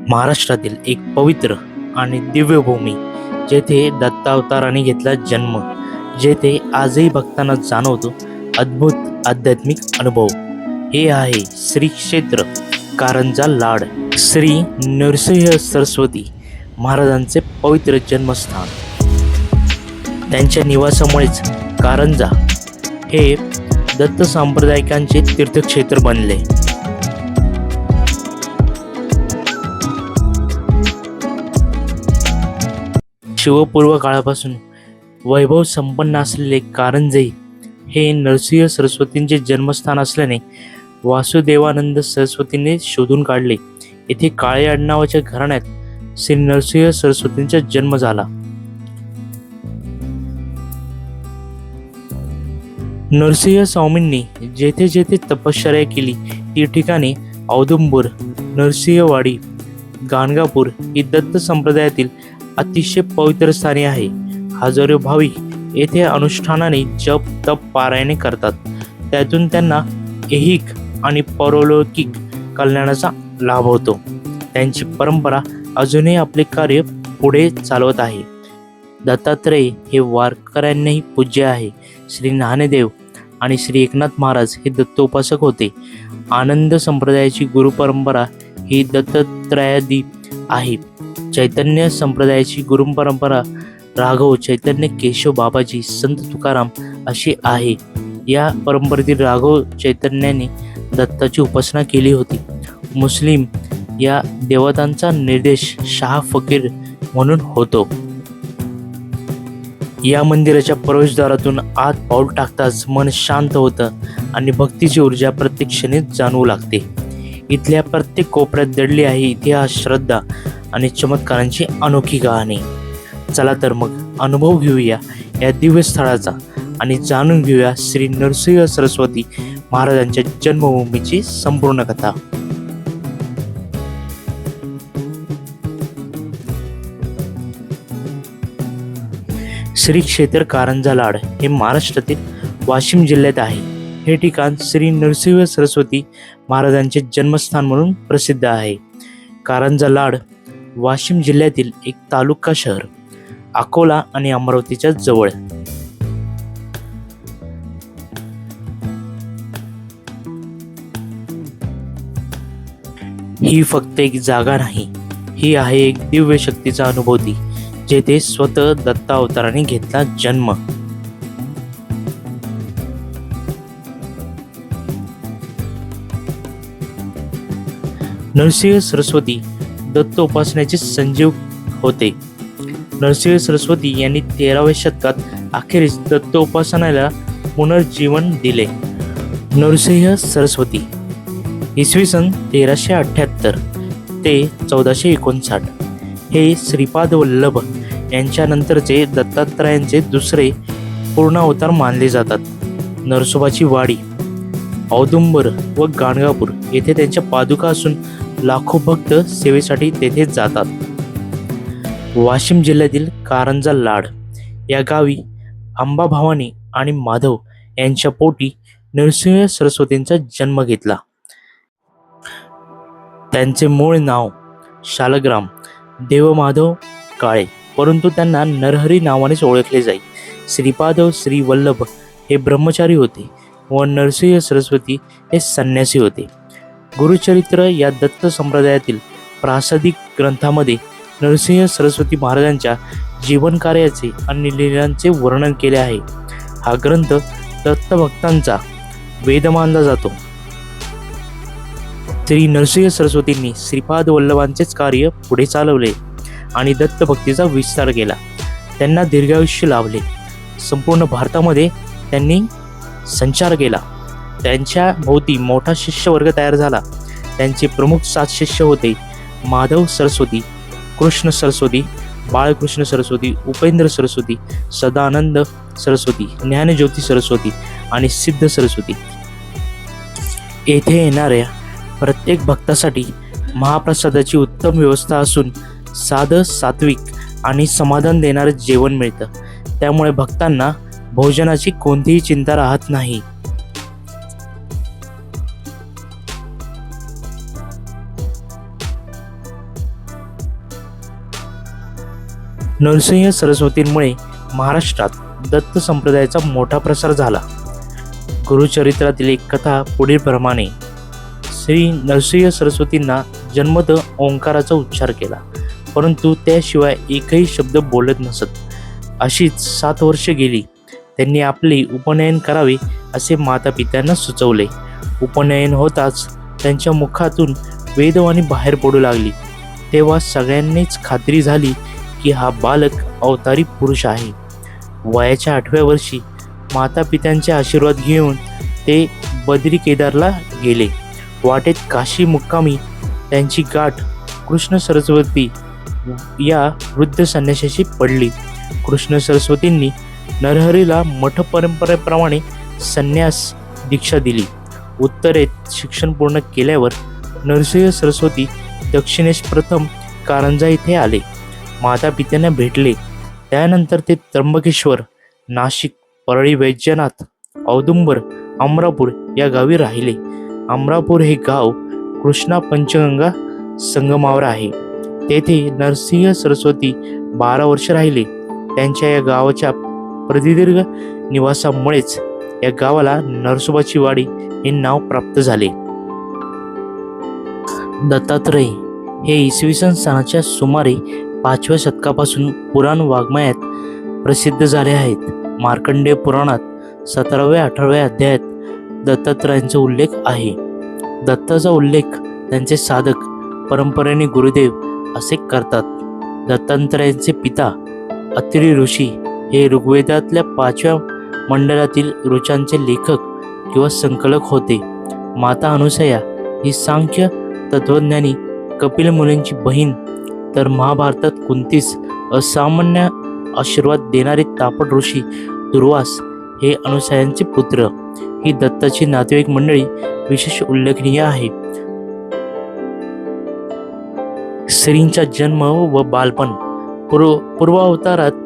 महाराष्ट्रातील एक पवित्र आणि दिव्य भूमी, जेथे दत्तावताराने घेतला जन्म, जेथे आजही भक्तांना जाणवतो अद्भुत आध्यात्मिक अनुभव, हे आहे श्री क्षेत्र कारंजा लाड. श्री नरसिंह सरस्वती महाराजांचे पवित्र जन्मस्थान. त्यांच्या निवासामुळेच कारंजा हे दत्त सांप्रदायिकांचे तीर्थक्षेत्र बनले. शिवपूर्व काळापासून वैभव संपन्न असलेले कारंजे हे नरसिंह सरस्वतींचे जन्मस्थान असल्याने वासुदेवानंद सरस्वतीने शोधून काढले. येथे काळे आडनावाच्या घराण्यात श्री नरसिंह सरस्वतींचा जन्म झाला. नरसिंह स्वामींनी जेथे जेथे तपश्चर्या केली ती ठिकाणे औदुंबर, नरसिंहवाडी, गाणगापूर ही दत्त संप्रदायातील अतिशय पवित्र स्थाने आहे. हजारो भाविक येथे अनुष्ठानाने जप तप पारायणे करतात. त्यातून त्यांना ऐहिक आणि परलौकिक कल्याणाचा लाभ होतो. त्यांची परंपरा अजूनही आपले कार्य पुढे चालवत आहे. दत्तात्रय हे वारकऱ्यांनाही पूज्य आहे. श्री ज्ञानदेव आणि श्री एकनाथ महाराज हे दत्तोपासक होते. आनंद संप्रदायाची गुरु परंपरा ही दत्तात्रयादी आहे. चैतन्य संप्रदायाची गुरु परंपरा राघव, चैतन्य, केशव, बाबाजी, संत तुकाराम अशी आहे. या परंपरेतील राघव चैतन्याने दत्ताची उपासना केली होती. मुस्लिम या देवतांचा निर्देश शाह फकीर म्हणून होतो. या मंदिराच्या प्रवेशद्वारातून आत पाऊल टाकताच मन शांत होतं आणि भक्तीची ऊर्जा प्रत्येक क्षणी जाणवू लागते. इथल्या प्रत्येक कोपऱ्यात दडली आहे इतिहास, श्रद्धा आणि चमत्कारांची अनोखी कहाणी. चला तर मग अनुभव घेऊया या दिव्य स्थळाचा आणि जाणून घेऊया श्री नरसिंह सरस्वती महाराजांच्या जन्मभूमीची संपूर्ण कथा. श्री क्षेत्र कारंजा लाड हे महाराष्ट्रातील वाशिम जिल्ह्यात आहे. हे ठिकाण श्री नरसिंह सरस्वती महाराजांचे जन्मस्थान म्हणून प्रसिद्ध आहे. कारंजा लाड वाशिम जिल्ह्यातील एक तालुका शहर, अकोला आणि अमरावतीच्या जवळ. ही फक्त एक जागा नाही, ही आहे एक दिव्य शक्तीचा अनुभूती, जेथे स्वतः दत्तावताराने घेतला जन्म. नरसिंह सरस्वती दत्त उपासनेचे संजीव होते. नरसिंह सरस्वती यांनी 13व्या शतकात अखेरीस दत्त उपासनाला पुनर्जीवन दिले. नरसिंह सरस्वती इसवी सन 1378 ते 1459 हे श्रीपाद वल्लभ यांच्यानंतरचे दत्तात्रयांचे दुसरे पूर्ण अवतार मानले जातात. नरसोबाची वाडी, औदुंबर व गाणगापूर येथे त्यांच्या पादुका असून लाखो भक्त सेवेसाठी तेथे जातात. वाशिम जिल्ह्यातील कारंजा लाड या गावी अंबा भवानी आणि माधव यांच्या पोटी नरसिंह सरस्वतींचा जन्म घेतला. त्यांचे मूळ नाव शालग्राम देवमाधव काळे, परंतु त्यांना नरहरी नावानेच ओळखले जाई. श्रीपाद श्री वल्लभ हे ब्रह्मचारी होते व नरसिंह सरस्वती हे संन्यासी होते. गुरुचरित्र या दत्त संप्रदायातील प्रासादिक ग्रंथामध्ये नरसिंह सरस्वती महाराजांच्या जीवनकार्याचे आणि लीलांचे वर्णन केले आहे. हा ग्रंथ दत्तभक्तांचा वेद मानला जातो. श्री नरसिंह सरस्वतींनी श्रीपाद वल्लभांचेच कार्य पुढे चालवले आणि दत्तभक्तीचा विस्तार केला. त्यांना दीर्घायुष्य लाभले. संपूर्ण भारतामध्ये त्यांनी संचार केला. त्यांच्या भोवती मोठा शिष्यवर्ग तयार झाला. त्यांचे प्रमुख 7 शिष्य होते: माधव सरस्वती, कृष्ण सरस्वती, बाळकृष्ण सरस्वती, उपेंद्र सरस्वती, सदानंद सरस्वती, ज्ञानज्योती सरस्वती आणि सिद्ध सरस्वती. येथे येणाऱ्या प्रत्येक भक्तासाठी महाप्रसादाची उत्तम व्यवस्था असून साधं, सात्विक आणि समाधान देणारे जेवण मिळतं. त्यामुळे भक्तांना भोजनाची कोणतीही चिंता राहत नाही. नरसिंह सरस्वतींमुळे महाराष्ट्रात दत्त संप्रदायाचा मोठा प्रसार झाला. गुरुचरित्रातील एक कथा पुढील प्रमाणे. श्री नरसिंह सरस्वतींना जन्मत ओंकाराचा उच्चार केला, परंतु त्याशिवाय एकही शब्द बोलत नसत. अशीच 7 वर्षे गेली. त्यांनी आपले उपनयन करावे असे मातापित्यांना सुचवले. उपनयन होताच त्यांच्या मुखातून वेदवाणी बाहेर पडू लागली. तेव्हा सगळ्यांनीच खात्री झाली की हा बालक अवतारी पुरुष आहे. वयाच्या 8व्या वर्षी मातापित्यांचे आशीर्वाद घेऊन ते बद्री केदारला गेले. वाटेत काशी मुक्कामी त्यांची गाठ कृष्ण सरस्वती या वृद्ध संन्याशाशी पडली. कृष्ण सरस्वतींनी नरहरीला मठ परंपरेप्रमाणे संन्यास दीक्षा दिली. उत्तरेत शिक्षण पूर्ण केल्यावर नरसिंह सरस्वती दक्षिणेस प्रथम कारंजा येथे आले. मातापित्यांना भेटले. त्यानंतर ते त्र्यंबकेश्वर, नाशिक, परळी वैजनाथ, औदुंबर, अमरापूर या गावी राहिले. अमरापूर हे गाव कृष्णा पंचगंगा संगमावर आहे. तेथे नरसिंह सरस्वती 12 वर्ष राहिले. त्यांच्या या गावाच्या प्रदीर्घ निवासामुळेच या गावाला नरसोबाची वाडी हे नाव प्राप्त झाले. दत्तात्रय हे इसवी सन सनाच्या सुमारे 5व्या शतकापासून पुराण वाङ्मयात प्रसिद्ध झाले आहेत. मार्कंडेय पुराणात 17व्या-18व्या अध्यायात दत्तात्रयांचा उल्लेख आहे. दत्ताचा उल्लेख त्यांचे साधक परंपरेने गुरुदेव असे करतात. दत्तात्रयांचे पिता अत्रि ऋषी हे ऋग्वेदातल्या 5व्या मंडलातील ऋचांचे लेखक किंवा संकलक होते. माता अनुसया ही सांख्य तत्वज्ञानी कपिल मुनींची बहीण, तर महाभारतात कुंतीस असामान्य आशीर्वाद देणारे तापट ऋषी दुर्वास हे अनुसयांचे पुत्र. ही दत्ताची नातेवाईक मंडळी विशेष उल्लेखनीय आहे. श्रींचा जन्म व बालपण. पूर्वावतारात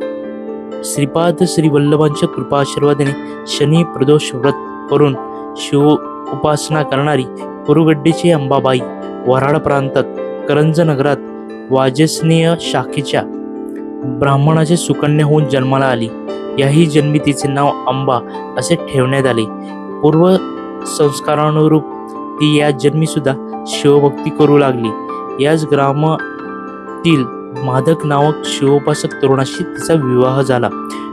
श्रीपाद श्री वल्लभांच्या कृपा आशीर्वादाने शनी प्रदोष व्रत करून शिव उपासना करणारी कुरुगड्डीची अंबाबाई वऱ्हाड प्रांतात करंज नगरात वाजसनेय शाखेच्या ब्राह्मणाची सुकन्या होऊन जन्माला आली. याही जन्मी तिचे नाव अंबा असे ठेवण्यात आले. पूर्व संस्कारानुरूप ती या जन्मी सुद्धा शिवभक्ती करू लागली. याच ग्रामातील माधक नामक शिवोपासक तरुणाशी तिचा विवाह झाला.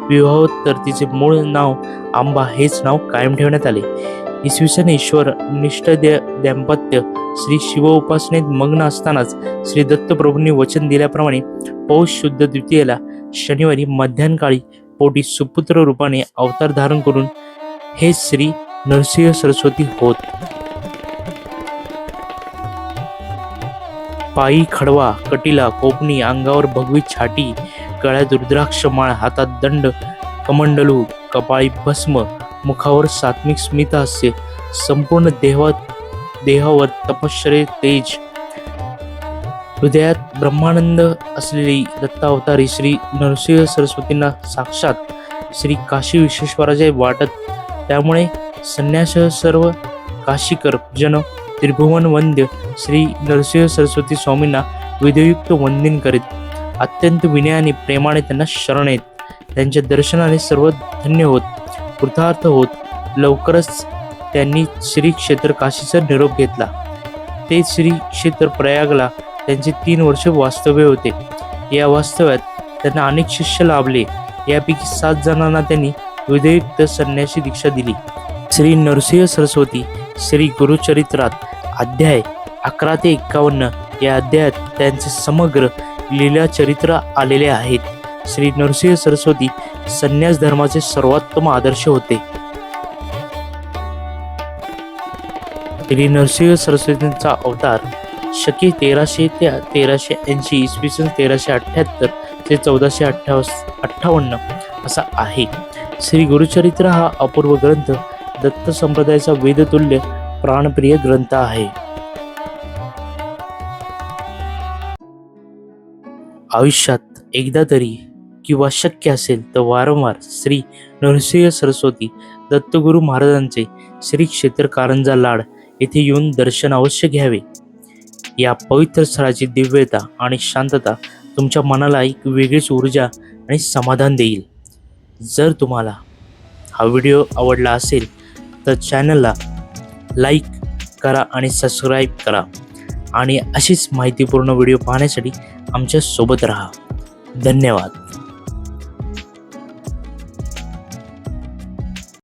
विवाहोत्तर तिचे मूळ नाव अंबा हेच नाव कायम ठेवण्यात आले. इसवी सन ईश्वर निष्ठ दाम्पत्य श्री शिव उपासनेत मग्न असतानाच श्री दत्तप्रभूंनी वचन दिल्याप्रमाणे पौष शुद्ध द्वितीयेला शनिवारी मध्यान्हकाळी पोटी सुपुत्र रूपाने अवतार धारण करून हे श्री नरसिंह सरस्वती होत. पायी खडवा, कटिला, कोपणी, अंगावर भगवी छाटी, गळ्यात रुद्राक्ष माळ, हातात दंड, कमंडलू, कपाळी भस्म, मुखावर सात्विक स्मित हास्य, संपूर्ण देहावर तपश्चर्य तेज, हृदयात ब्रह्मानंद असलेली दत्तावतारी श्री नरसिंह सरस्वतींना साक्षात श्री काशी विश्वेश्वराचे वाटत. त्यामुळे संन्यास सर्व काशीकर जन त्रिभुवन वंद्य श्री नरसिंह सरस्वती स्वामींना विधियुक्त वंदन करीत. अत्यंत विनयाने प्रेमाने त्यांना शरण येत. त्यांच्या दर्शनाने सर्व धन्य होत, कृतार्थ होत. लवकरच त्यांनी श्री क्षेत्र काशीचा निरोप घेतला. ते श्री क्षेत्र प्रयागला त्यांचे 3 वर्ष वास्तव्य होते. या वास्तव्यात त्यांना अनेक शिष्य लाभले. यापैकी 7 जणांना त्यांनी विधियुक्त संन्यासी दीक्षा दिली. श्री नरसिंह सरस्वती श्री गुरुचरित्रात अध्याय 11 ते 51 या अध्यायात त्यांचे समग्र लीला चरित्र आलेले आहेत. श्री नरसिंह सरस्वती संन्यास धर्माचे सर्वोत्तम आदर्श होते. श्री नरसिंह सरस्वतींचा अवतार शके 1300 ते 1380, इसवी सन 1378 ते 1458 असा आहे. श्री गुरुचरित्र हा अपूर्व ग्रंथ दत्त संप्रदायाचा वेदतुल्य प्राणप्रिय ग्रंथ आहे. आयुष्यात एकदा तरी किंवा शक्य असेल तर वारंवार श्री नरसिंह सरस्वती दत्तगुरु महाराजांचे श्री क्षेत्र कारंजा लाड येथे येऊन दर्शन अवश्य घ्यावे. या पवित्र स्थळाची दिव्यता आणि शांतता तुमच्या मनाला एक वेगळीच ऊर्जा आणि समाधान देईल. जर तुम्हाला हा व्हिडिओ आवडला असेल तर चॅनलला लाईक करा आणि सबस्क्राईब करा आणि अशीच माहितीपूर्ण व्हिडिओ पाहण्यासाठी आमच्या सोबत राहा. धन्यवाद.